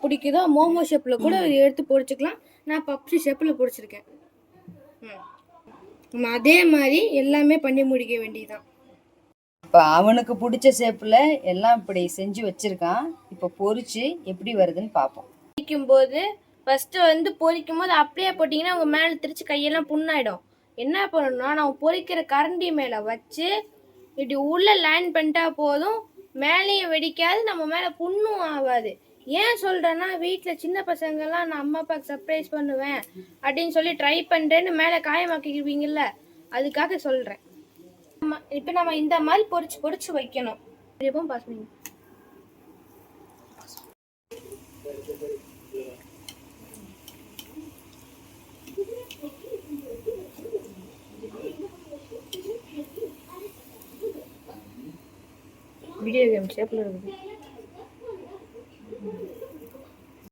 பிடிக்குதோ மோமோ ஷேப்பில் கூட எடுத்து பொரிச்சுக்கலாம். நான் பப்ஸி ஷேப்பில் பொரிச்சிருக்கேன். நம்ம அதே மாதிரி எல்லாமே பண்ணி முடிக்க வேண்டியதுதான். இப்போ அவனுக்கு பிடிச்ச ஷேப்பில் எல்லாம் இப்படி செஞ்சு வச்சுருக்கான். இப்போ பொரிச்சு எப்படி வருதுன்னு பார்ப்போம். பொரிக்கும்போது ஃபஸ்ட்டு பொரிக்கும் போது அப்படியே போட்டிங்கன்னா அவங்க மேலே திரிச்சு கையெல்லாம் புண்ணாயிடும். என்ன பண்ணணும்னா நம்ம பொரிக்கிற கரண்டி மேலே வச்சு இப்படி உள்ளே லைன் பண்ணிட்டா போதும். மேலேயும் வெடிக்காது, நம்ம மேலே புண்ணும் ஆகாது. ஏன் சொல்கிறேன்னா, வீட்டில் சின்ன பசங்கள்லாம் நான் அம்மா அப்பாவுக்கு சர்ப்ரைஸ் பண்ணுவேன் அப்படின்னு சொல்லி ட்ரை பண்ணுறேன்னு மேலே காயமாக்கிக்குவீங்கள்ல, அதுக்காக சொல்கிறேன். இப்போ நம்ம இந்த மாதிரி பொரிச்சு வைக்கணும். எப்பவும் பாஸ் பண்ணி வீடியோ கேம் ஷேப்பில் இருக்குது.